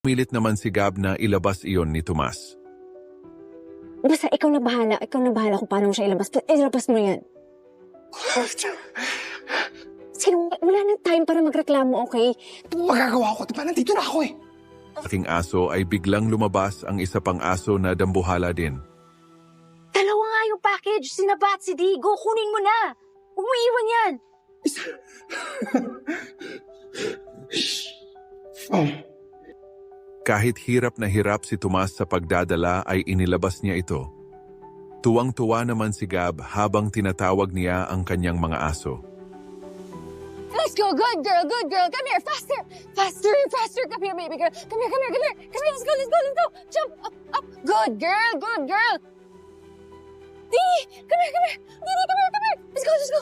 Pilit naman si Gab na ilabas iyon ni Tomas. Basta ikaw na bahala. Ikaw na bahala kung paano mo siya ilabas. Ilabas mo yan. Sino, wala nang time para magreklamo, okay? Ito magagawa ko. Diba nandito na ako eh. Aking aso ay biglang lumabas ang isa pang aso na dambuhala din. Dalawa nga yung package, si Naba at si Digo. Kunin mo na. Huwag mo iwan yan. Kahit hirap na hirap si Tomas sa pagdadala ay inilabas niya ito. Tuwang-tuwa naman si Gab habang tinatawag niya ang kanyang mga aso. Let's go, good girl, good girl. Come here, faster, faster, faster. Come here, baby girl. Come here, come here, come here. Come here, let's go, let's go, let's go. Jump, up, up. Good girl, good girl. Dee, come here, come here. Dee, come here, come here. Let's go, let's go.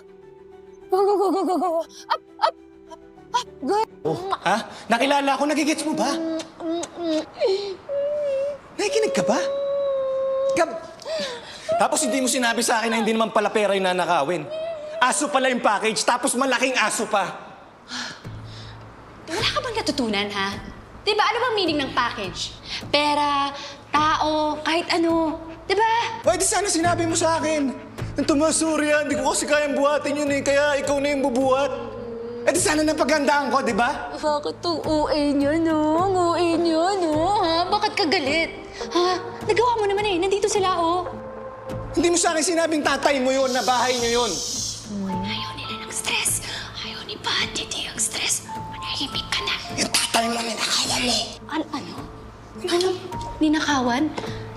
Go, go, go, go, go, go. Up, up, up, up. Good. Oh, ha? Nakilala ako, nagigits mo ba? Nakikinig ka ba? Gab! Tapos hindi mo sinabi sa akin na hindi naman pala pera yung nanakawin. Aso pala yung package, tapos malaking aso pa. Wala ka bang natutunan, ha? Diba, ano bang meaning ng package? Pera, tao, kahit ano. Diba? Pwede sana sinabi mo sa akin. Ang tumasurya, hindi ko kasi kayang buhatin yun eh, kaya ikaw na yung bubuhat. Eh di sana napagandaan ko, di ba? Bakit tong OA niyo, no? Ang OA niyo, no? Ha? Bakit ka galit? Ha? Nagawa mo naman eh. Nandito sila, oh. Hindi mo sa akin sinabing tatay mo yun, na bahay niyo yun. Ayaw nila ng stress. Ayaw ni Patty ang stress. Manahimik ka na. Yung tatay mo, ninakawan mo. Ano? Ano? Ninakawan?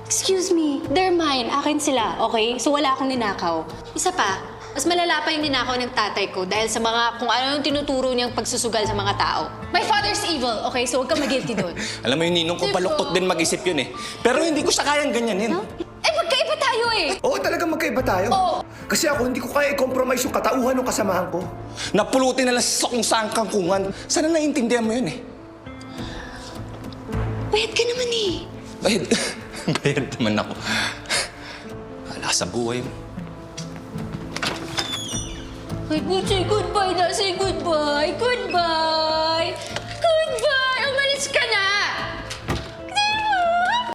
Excuse me, they're mine. Akin sila, okay? So wala akong ninakaw. Isa pa, mas malala pa yung ninakaw ng tatay ko dahil sa mga kung ano yung tinuturo niyang pagsusugal sa mga tao. My father's evil, okay? So huwag kang mag-guilty doon. Alam mo yung ninong ko, baluktot din mag-isip yun eh. Pero hindi ko siya kayang ganyanin. Eh, magkaiba tayo eh! Oo, talaga magkaiba tayo. Oo. Kasi ako, hindi ko kaya i-compromise yung katauhan ng kasamahan ko. Napulutin na lang sa kung saan kangkungan. Sana naiintindihan mo yun eh. Bayad ka naman eh. Bayad. Bayad naman ako. Wala sa buhay mo. Say goodbye na, say goodbye. Goodbye! Goodbye! Umalis ka na!